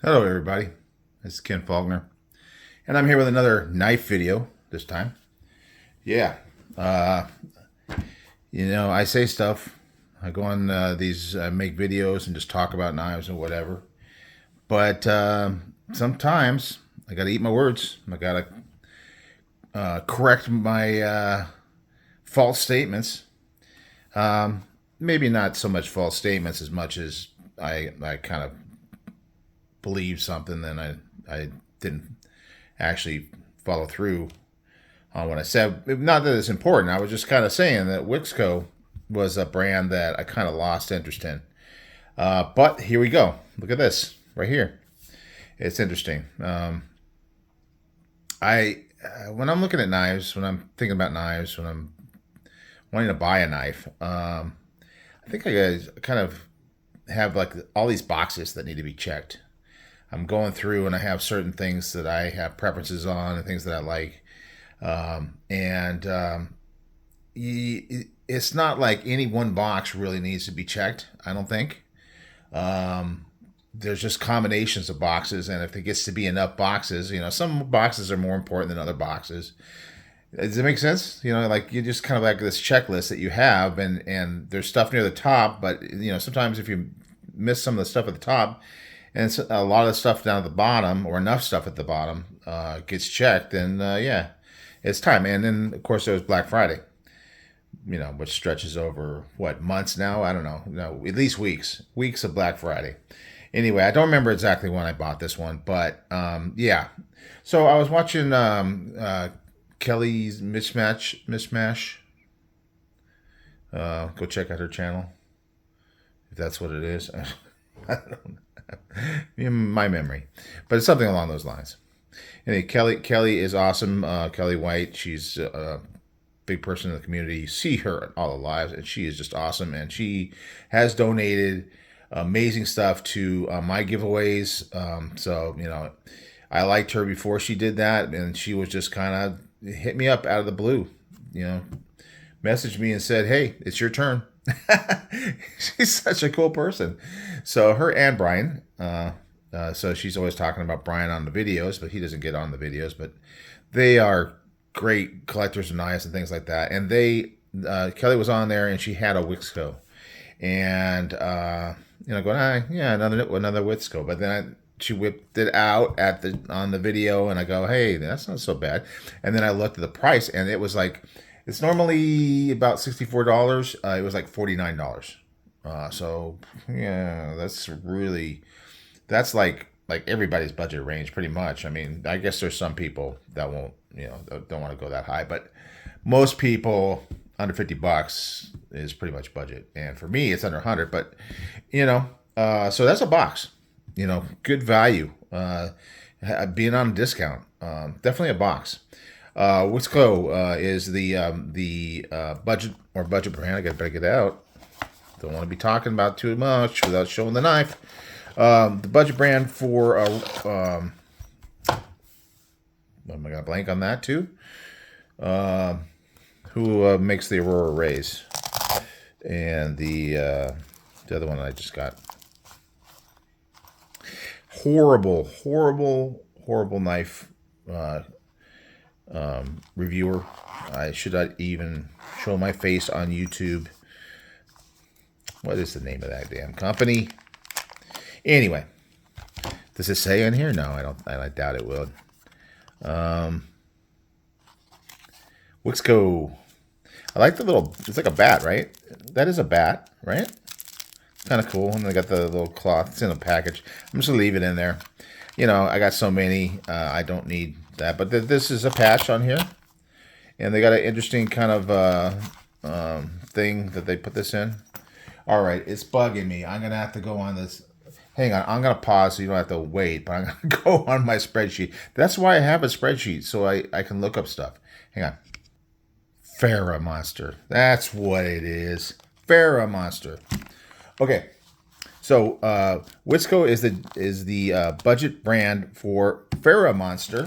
Hello everybody, this is Ken Faulkner, and I'm here with another knife video this time. Yeah, uh, I say stuff, I go on make videos and just talk about knives and whatever, but sometimes I gotta eat my words. I gotta correct my false statements. Maybe not so much false statements as much as I kind of believe something, then I didn't actually follow through on what I said. Not that it's important. I was just kind of saying that Wixco was a brand that I kind of lost interest in. But here we go. Look at this right here. It's interesting. I When I'm looking at knives, when I'm thinking about knives, when I'm wanting to buy a knife, I think I kind of have like all these boxes that need to be checked. I'm going through and I have certain things that I have preferences on and things that I like. It's not like any one box really needs to be checked, I don't think. There's just combinations of boxes, and if it gets to be enough boxes, some boxes are more important than other boxes. Does it make sense? Like you just kind of like this checklist that you have, and there's stuff near the top, but sometimes if you miss some of the stuff at the top, and it's a lot of the stuff down at the bottom, or enough stuff at the bottom, gets checked, and yeah, it's time. And then of course there was Black Friday, which stretches over what, months now? I don't know, no, at least weeks of Black Friday. Anyway, I don't remember exactly when I bought this one, but yeah. So I was watching Kelly's Mishmash. Go check out her channel if that's what it is. I don't know. My memory, but it's something along those lines. Anyway, Kelly is awesome. Kelly White, she's a big person in the community. You see her all the lives, and she is just awesome. And she has donated amazing stuff to my giveaways. So I liked her before she did that, and she was just kind of hit me up out of the blue. Messaged me and said, "Hey, it's your turn." She's such a cool person. So her and Brian, so she's always talking about Brian on the videos, but he doesn't get on the videos. But they are great collectors of knives and things like that. And Kelly was on there, and she had a Wixco, and going, yeah, another Wixco. But then she whipped it out on the video, and I go, hey, that's not so bad. And then I looked at the price, and it was like, it's normally about $64. It was like $49. So yeah, that's like everybody's budget range pretty much. I mean, I guess there's some people that won't, don't want to go that high, but most people under $50 is pretty much budget. And for me, it's under 100, but so that's a box, good value, being on a discount, definitely a box. Wixco is the budget brand. I better get out. Don't want to be talking about too much without showing the knife. The budget brand for am I gonna blank on that too? Who makes the Aurora Rays and the other one that I just got. Horrible knife. Reviewer. I should not even show my face on YouTube. What is the name of that damn company? Anyway, does it say in here? No, I don't. I doubt it will. Wixco. I like the little. It's like a bat, right? That is a bat, right? Kind of cool. And they got the little cloth. It's in a package. I'm just gonna leave it in there. I got so many. I don't need that, but this is a patch on here, and they got an interesting kind of thing that they put this in. All right, it's bugging me. I'm gonna have to go on this. Hang on, I'm gonna pause so you don't have to wait, but I'm gonna go on my spreadsheet. That's why I have a spreadsheet, so I can look up stuff. Hang on. Farrah Monster. That's what it is. Farrah Monster. Okay. So Wixco is the budget brand for Farrah Monster.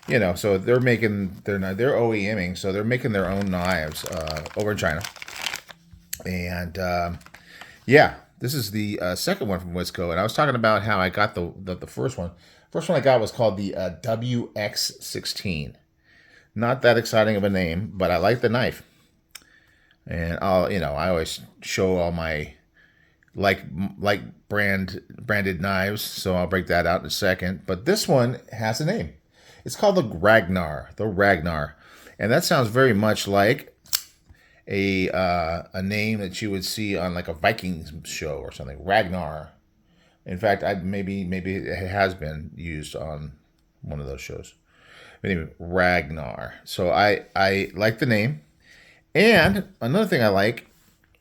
So they're OEMing, so they're making their own knives over in China, and yeah, This is the second one from Wixco, and I was talking about how I got the first one. First one I got was called the WX16. Not that exciting of a name, but I like the knife. And I always show all my like branded knives, so I'll break that out in a second. But this one has a name. It's called the Ragnar, and that sounds very much like a name that you would see on like a Vikings show or something. Ragnar. In fact, maybe it has been used on one of those shows. But anyway, Ragnar. So I like the name, and another thing I like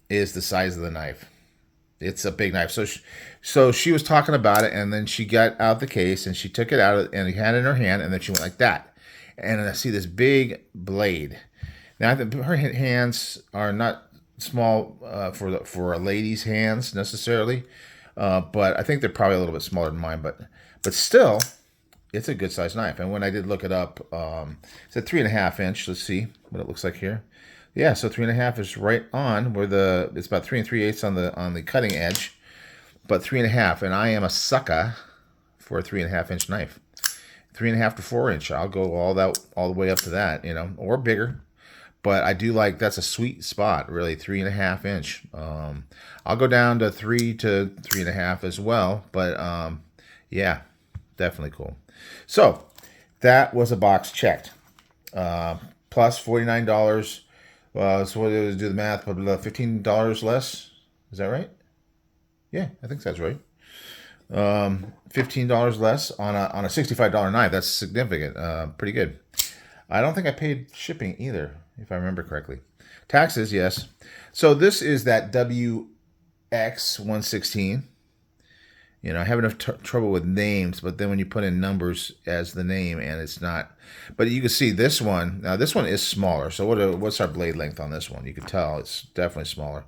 is the size of the knife. It's a big knife. So she was talking about it, and then she got out the case and she took it out and had it in her hand, and then she went like that, and I see this big blade. Now I think her hands are not small for a lady's hands necessarily, but I think they're probably a little bit smaller than mine. But still, it's a good sized knife. And when I did look it up, it's a 3.5 inch. Let's see what it looks like here. Yeah, so 3.5 is right on where it's about 3 3/8 on the cutting edge, but 3.5. And I am a sucker for a 3.5 inch knife. 3.5 to 4 inch. I'll go all the way up to that, or bigger. But I do like, that's a sweet spot, really, 3.5 inch. I'll go down to 3 to 3.5 as well. But yeah, definitely cool. So that was a box checked. Plus $49. So what do the math? $15 less. Is that right? Yeah, I think that's right. $15 less on a $65 knife. That's significant. Pretty good. I don't think I paid shipping either, if I remember correctly. Taxes, yes. So this is that WX116. I have enough trouble with names, but then when you put in numbers as the name, and it's not. But you can see this one. Now this one is smaller. So what's our blade length on this one? You can tell it's definitely smaller.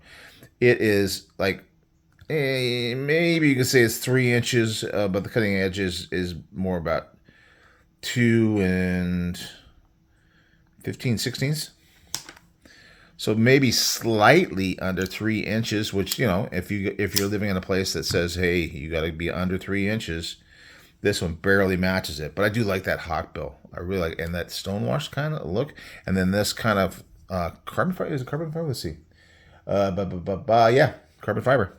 It is like maybe you could say it's 3 inches, but the cutting edge is more about 2 15/16. So maybe slightly under 3 inches, which, if you're living in a place that says, hey, you got to be under 3 inches, this one barely matches it. But I do like that hawkbill. I really like, and that stonewash kind of look. And then this kind of carbon fiber. Is it carbon fiber? Let's see. Yeah, carbon fiber.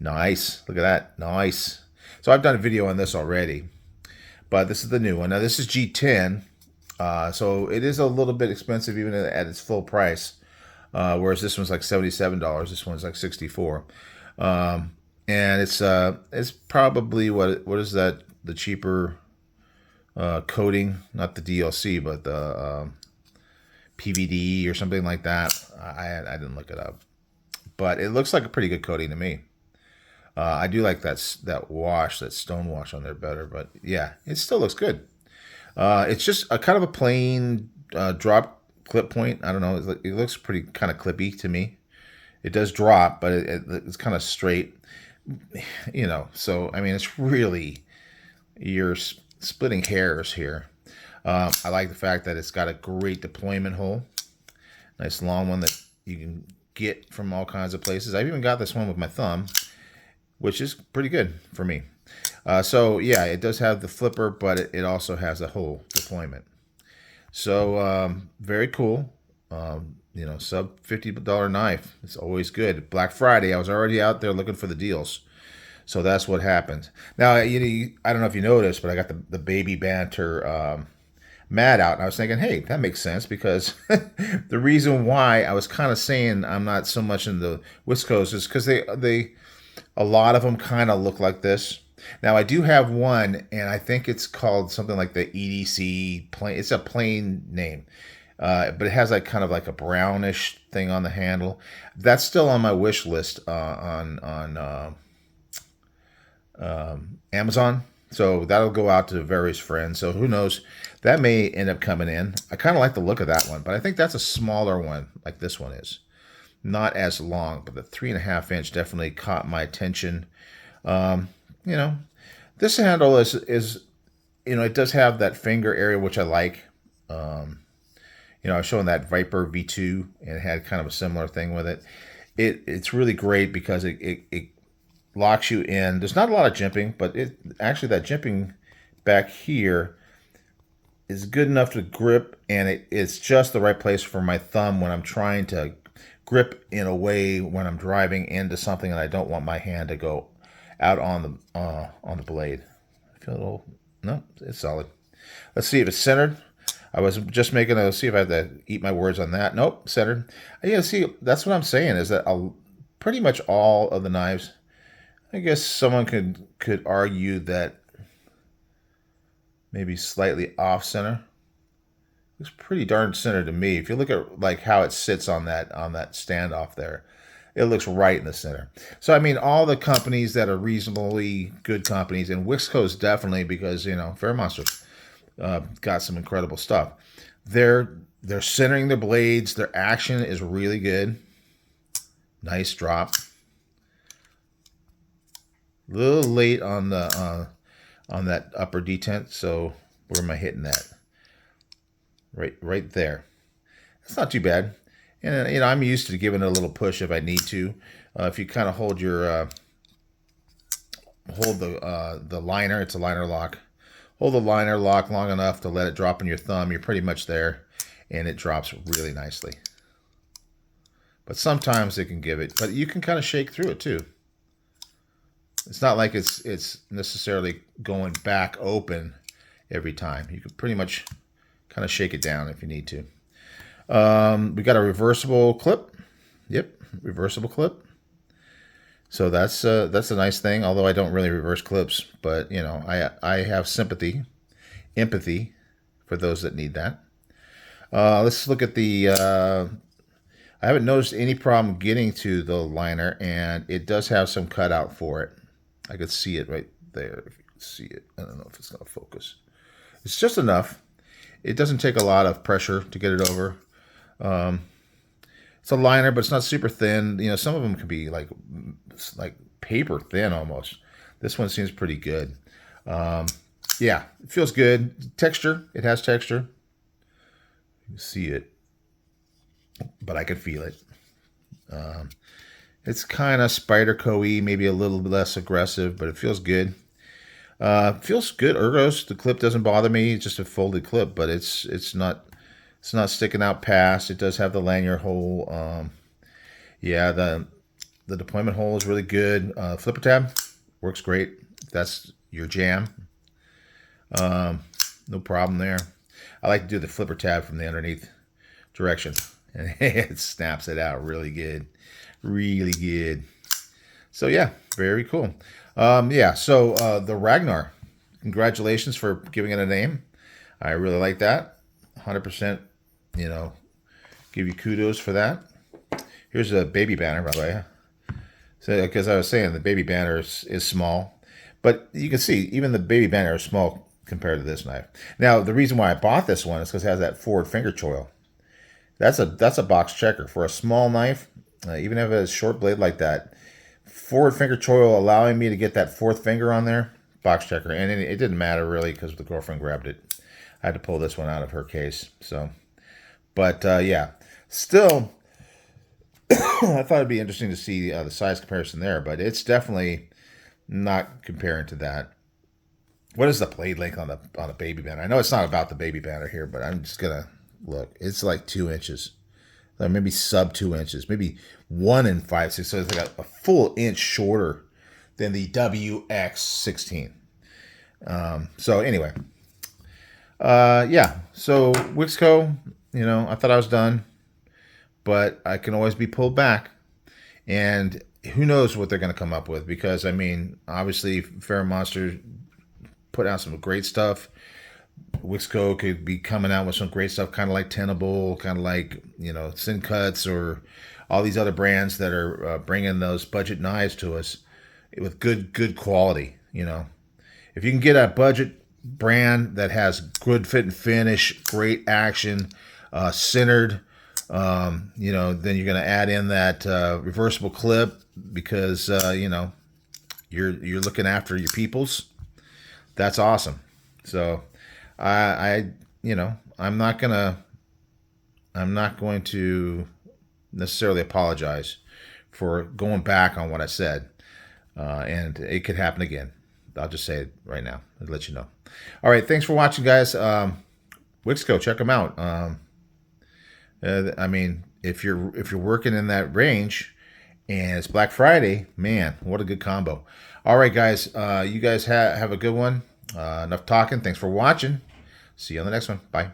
Nice. Look at that. Nice. So I've done a video on this already, but this is the new one. Now this is G10. So it is a little bit expensive even at its full price. Whereas this one's like $77. This one's like $64. And it's probably what is that? The cheaper coating, not the DLC, but the PVD or something like that. I didn't look it up, but it looks like a pretty good coating to me. I do like that wash, that stone wash on there better, but yeah, it still looks good. It's just a kind of a plain drop clip point. I don't know. It looks pretty kind of clippy to me. It does drop, but it's kind of straight. So I mean, it's really, you're splitting hairs here. I like the fact that it's got a great deployment hole. Nice long one that you can get from all kinds of places. I've even got this one with my thumb, which is pretty good for me. So yeah, it does have the flipper, but it also has a hole deployment. So very cool. Sub $50 knife. It's always good. Black Friday, I was already out there looking for the deals. So that's what happened. Now, I don't know if you noticed, but I got the Baby Banter mat out, and I was thinking, hey, that makes sense, because the reason why I was kind of saying I'm not so much in the Wixcos is because a lot of them kind of look like this. Now, I do have one, and I think it's called something like the EDC plain. It's a plain name, but it has like kind of like a brownish thing on the handle. That's still on my wish list on Amazon. So that'll go out to various friends. So who knows? That may end up coming in. I kind of like the look of that one, but I think that's a smaller one, like this one is. Not as long, but the 3.5 inch definitely caught my attention. This handle is it does have that finger area, which I like. I was showing that Viper V2, and it had kind of a similar thing with it. It's really great because it locks you in. There's not a lot of jimping, but it actually that jimping back here is good enough to grip, and it's just the right place for my thumb when I'm trying to grip in a way when I'm driving into something and I don't want my hand to go out on the blade. I feel a little, no, it's solid. Let's see if it's centered. I was just making a see if I have to eat my words on that. Nope, centered. Yeah, see, that's what I'm saying is that pretty much all of the knives. I guess someone could argue that maybe slightly off center. Looks pretty darn center to me. If you look at like how it sits on that standoff there, it looks right in the center. So I mean, all the companies that are reasonably good companies, and Wixco's definitely because Fairmonster got some incredible stuff. They're centering their blades. Their action is really good. Nice drop. A little late on that upper detent. So where am I hitting that? Right there. It's not too bad. And I'm used to giving it a little push if I need to. If you kind of hold your hold the liner, it's a liner lock. Hold the liner lock long enough to let it drop in your thumb. You're pretty much there, and it drops really nicely. But sometimes it can give it, but you can kind of shake through it too. It's not like it's necessarily going back open every time. You can pretty much kind of shake it down if you need to. We got a reversible clip. Yep, reversible clip. So that's a nice thing. Although I don't really reverse clips, but I have empathy for those that need that. Let's look at the. I haven't noticed any problem getting to the liner, and it does have some cutout for it. I could see it right there. If you can see it, I don't know if it's going to focus. It's just enough. It doesn't take a lot of pressure to get it over. It's a liner, but it's not super thin. Some of them can be like paper thin almost. This one seems pretty good. Yeah, it feels good. Texture, it has texture. You can see it, but I can feel it. It's kind of Spyderco-y, maybe a little less aggressive, but it feels good. Feels good. Ergos, the clip doesn't bother me. It's just a folded clip, but it's not sticking out past. It does have the lanyard hole. Yeah, the deployment hole is really good. Flipper tab works great. If that's your jam. No problem there. I like to do the flipper tab from the underneath direction, and it snaps it out really good. Really good. So yeah, very cool. Yeah, so the Ragnar, congratulations for giving it a name. I really like that. 100%, give you kudos for that. Here's a baby banner, by the way. So, because I was saying the baby banner is small, but you can see even the baby banner is small compared to this knife. Now, the reason why I bought this one is because it has that forward finger choil. That's a box checker for a small knife. Even if it has a short blade like that, forward finger choil allowing me to get that fourth finger on there, box checker. And it didn't matter really because the girlfriend grabbed it. I had to pull this one out of her case. So, but yeah, still, I thought it'd be interesting to see the size comparison there, but it's definitely not comparing to that. What is the blade length on a baby banner? I know it's not about the baby banner here, but I'm just gonna look. It's like 2 inches. Maybe sub 2 inches, maybe 1 5/6. So it's like a full inch shorter than the WX16. So anyway, yeah. So Wixco, I thought I was done, but I can always be pulled back, and who knows what they're going to come up with? Because obviously, Fairmonster put out some great stuff. Wixco could be coming out with some great stuff, kind of like Tenable, kind of like Sin Cuts, or all these other brands that are bringing those budget knives to us with good quality. If you can get a budget brand that has good fit and finish, great action, centered, then you're going to add in that reversible clip because you're looking after your peoples. That's awesome. So. I'm not going to necessarily apologize for going back on what I said. and it could happen again. I'll just say it right now. I'll let you know. All right, thanks for watching, guys. Wixco, check them out. I mean, if you're working in that range, and it's Black Friday, man, what a good combo. All right, guys, you guys have a good one. Enough talking. Thanks for watching. See you on the next one. Bye.